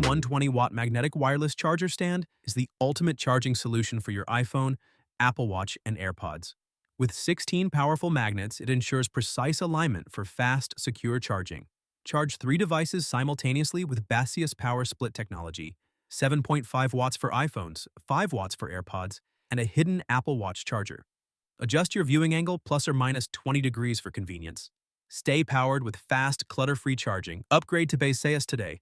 120-watt magnetic wireless charger stand is the ultimate charging solution for your iPhone, Apple Watch, and AirPods. With 16 powerful magnets, it ensures precise alignment for fast, secure charging. Charge 3 devices simultaneously with Baseus Power Split technology, 7.5 watts for iPhones, 5 watts for AirPods, and a hidden Apple Watch charger. Adjust your viewing angle plus or minus 20 degrees for convenience. Stay powered with fast, clutter-free charging. Upgrade to Baseus today.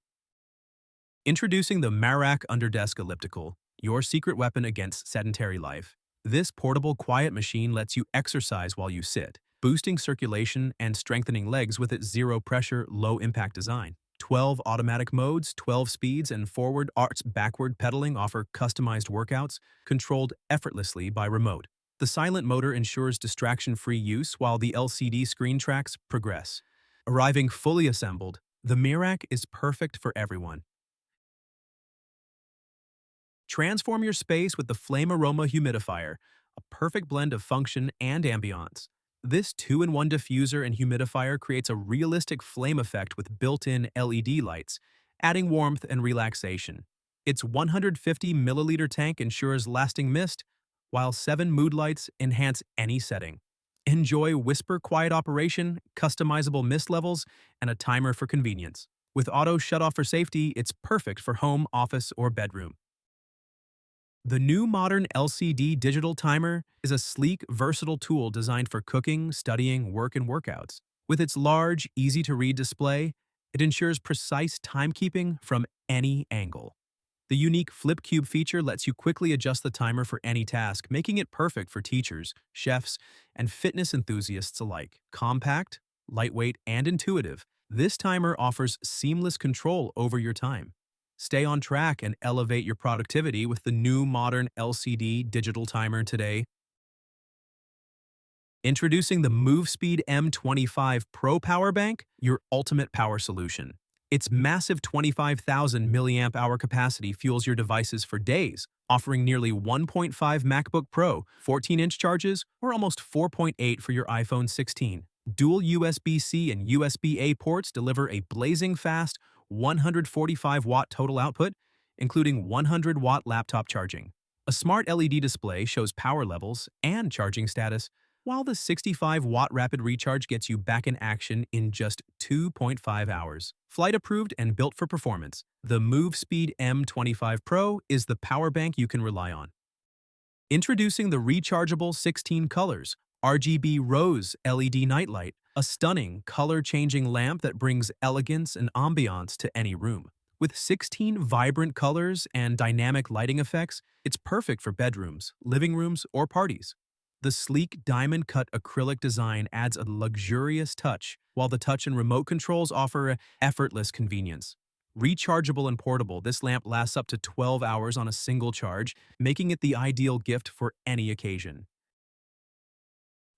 Introducing the MERACH Underdesk Elliptical, your secret weapon against sedentary life. This portable, quiet machine lets you exercise while you sit, boosting circulation and strengthening legs with its zero-pressure, low-impact design. 12 automatic modes, 12 speeds, and forward arts backward pedaling offer customized workouts, controlled effortlessly by remote. The silent motor ensures distraction-free use while the LCD screen tracks progress. Arriving fully assembled, the MERACH is perfect for everyone. Transform your space with the Flame Aroma Humidifier, a perfect blend of function and ambiance. This 2-in-1 diffuser and humidifier creates a realistic flame effect with built-in LED lights, adding warmth and relaxation. Its 150 milliliter tank ensures lasting mist, while 7 mood lights enhance any setting. Enjoy whisper quiet operation, customizable mist levels, and a timer for convenience. With auto shutoff for safety, it's perfect for home, office, or bedroom. The new modern LCD digital timer is a sleek, versatile tool designed for cooking, studying, work, and workouts. With its large, easy-to-read display, it ensures precise timekeeping from any angle. The unique Flip Cube feature lets you quickly adjust the timer for any task, making it perfect for teachers, chefs, and fitness enthusiasts alike. Compact, lightweight, and intuitive, this timer offers seamless control over your time. Stay on track and elevate your productivity with the new modern LCD digital timer today. Introducing the MoveSpeed M25 Pro Power Bank, your ultimate power solution. Its massive 25,000 mAh capacity fuels your devices for days, offering nearly 1.5 MacBook Pro, 14-inch charges, or almost 4.8 for your iPhone 16. Dual USB-C and USB-A ports deliver a blazing fast 145-watt total output, including 100-watt laptop charging. A smart LED display shows power levels and charging status, while the 65-watt rapid recharge gets you back in action in just 2.5 hours. Flight approved and built for performance, the MoveSpeed M25 Pro is the power bank you can rely on. Introducing the rechargeable 16 colors RGB Rose LED nightlight, a stunning, color-changing lamp that brings elegance and ambiance to any room. With 16 vibrant colors and dynamic lighting effects, it's perfect for bedrooms, living rooms, or parties. The sleek diamond-cut acrylic design adds a luxurious touch, while the touch and remote controls offer effortless convenience. Rechargeable and portable, this lamp lasts up to 12 hours on a single charge, making it the ideal gift for any occasion.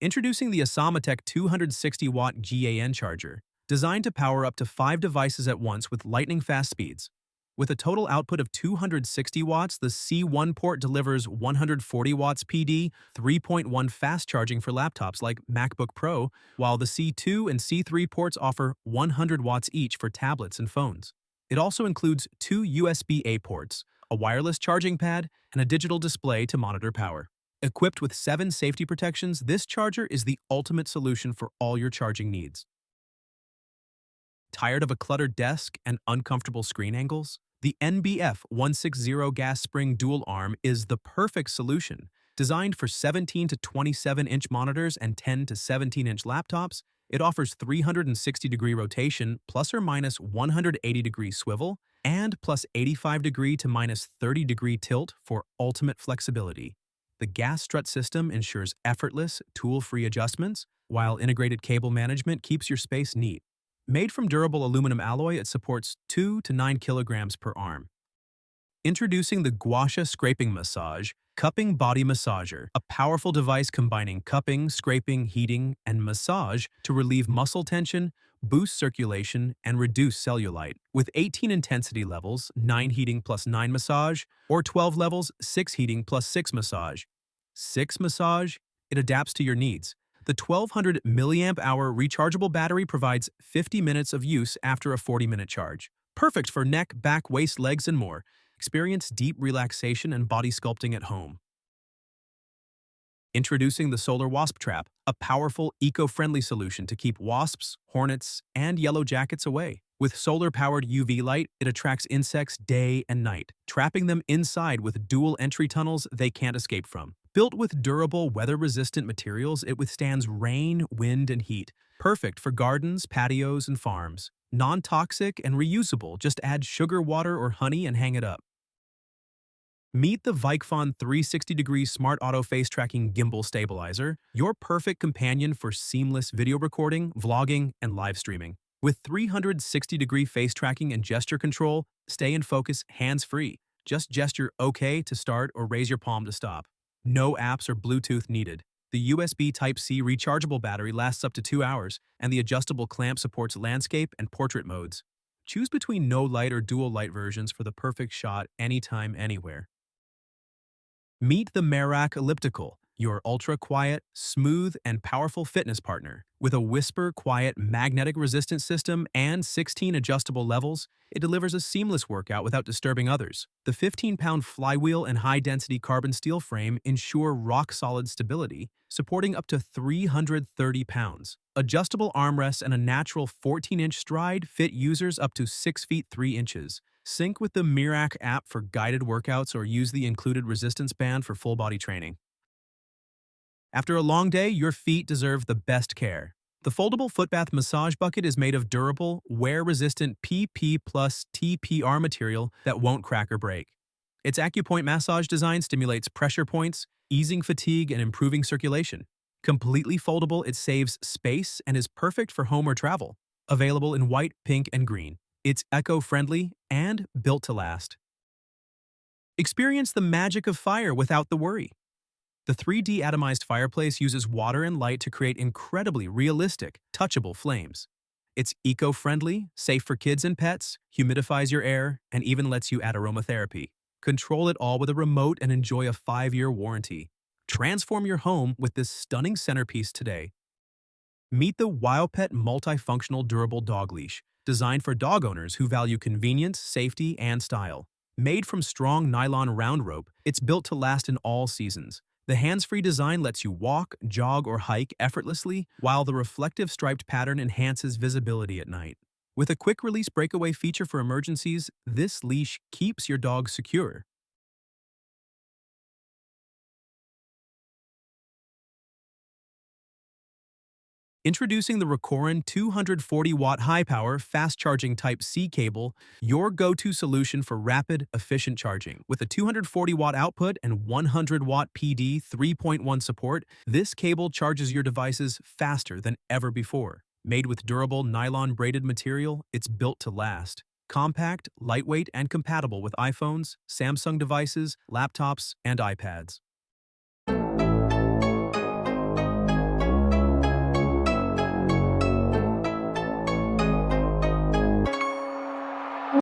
Introducing the ASOMETECH 260-watt GAN charger, designed to power up to 5 devices at once with lightning-fast speeds. With a total output of 260 watts, the C1 port delivers 140 watts PD, 3.1 fast charging for laptops like MacBook Pro, while the C2 and C3 ports offer 100 watts each for tablets and phones. It also includes 2 USB-A ports, a wireless charging pad, and a digital display to monitor power. Equipped with 7 safety protections, this charger is the ultimate solution for all your charging needs. Tired of a cluttered desk and uncomfortable screen angles? The NBF160 gas spring dual arm is the perfect solution. Designed for 17 to 27-inch monitors and 10 to 17-inch laptops, it offers 360-degree rotation plus or minus 180-degree swivel and plus 85-degree to minus 30-degree tilt for ultimate flexibility. The gas strut system ensures effortless, tool-free adjustments, while integrated cable management keeps your space neat. Made from durable aluminum alloy, it supports 2 to 9 kilograms per arm. Introducing the Guasha Scraping Massage Cupping Body Massager, a powerful device combining cupping, scraping, heating, and massage to relieve muscle tension, boost circulation, and reduce cellulite. With 18 intensity levels, 9 heating plus 9 massage, or 12 levels, 6 heating plus 6 massage. 6 massage, it adapts to your needs. The 1200 milliamp hour rechargeable battery provides 50 minutes of use after a 40-minute charge. Perfect for neck, back, waist, legs, and more. Experience deep relaxation and body sculpting at home. Introducing the Solar Wasp Trap, a powerful, eco-friendly solution to keep wasps, hornets, and yellow jackets away. With solar-powered UV light, it attracts insects day and night, trapping them inside with dual entry tunnels they can't escape from. Built with durable, weather-resistant materials, it withstands rain, wind, and heat. Perfect for gardens, patios, and farms. Non-toxic and reusable, just add sugar water or honey and hang it up. Meet the VIKEFON 360-degree Smart Auto Face Tracking Gimbal Stabilizer, your perfect companion for seamless video recording, vlogging, and live streaming. With 360-degree face tracking and gesture control, stay in focus hands-free. Just gesture OK to start or raise your palm to stop. No apps or Bluetooth needed. The USB Type-C rechargeable battery lasts up to 2 hours, and the adjustable clamp supports landscape and portrait modes. Choose between no light or dual light versions for the perfect shot anytime, anywhere. Meet the MERACH Elliptical, your ultra-quiet, smooth, and powerful fitness partner. With a whisper-quiet magnetic resistance system and 16 adjustable levels, it delivers a seamless workout without disturbing others. The 15-pound flywheel and high-density carbon steel frame ensure rock-solid stability, supporting up to 330 pounds. Adjustable armrests and a natural 14-inch stride fit users up to 6 feet 3 inches. Sync with the MERACH app for guided workouts or use the included resistance band for full-body training. After a long day, your feet deserve the best care. The foldable footbath massage bucket is made of durable, wear-resistant PP plus TPR material that won't crack or break. Its acupoint massage design stimulates pressure points, easing fatigue and improving circulation. Completely foldable, it saves space and is perfect for home or travel. Available in white, pink, and green. It's eco-friendly and built to last. Experience the magic of fire without the worry. The 3D Atomized Fireplace uses water and light to create incredibly realistic, touchable flames. It's eco-friendly, safe for kids and pets, humidifies your air, and even lets you add aromatherapy. Control it all with a remote and enjoy a 5-year warranty. Transform your home with this stunning centerpiece today. Meet the WAOPET Multifunctional Durable Dog Leash, designed for dog owners who value convenience, safety, and style. Made from strong nylon round rope, it's built to last in all seasons. The hands-free design lets you walk, jog, or hike effortlessly, while the reflective striped pattern enhances visibility at night. With a quick-release breakaway feature for emergencies, this leash keeps your dog secure. Introducing the Rocoren 240-watt high-power, fast-charging Type-C cable, your go-to solution for rapid, efficient charging. With a 240-watt output and 100-watt PD 3.1 support, this cable charges your devices faster than ever before. Made with durable nylon-braided material, it's built to last. Compact, lightweight, and compatible with iPhones, Samsung devices, laptops, and iPads.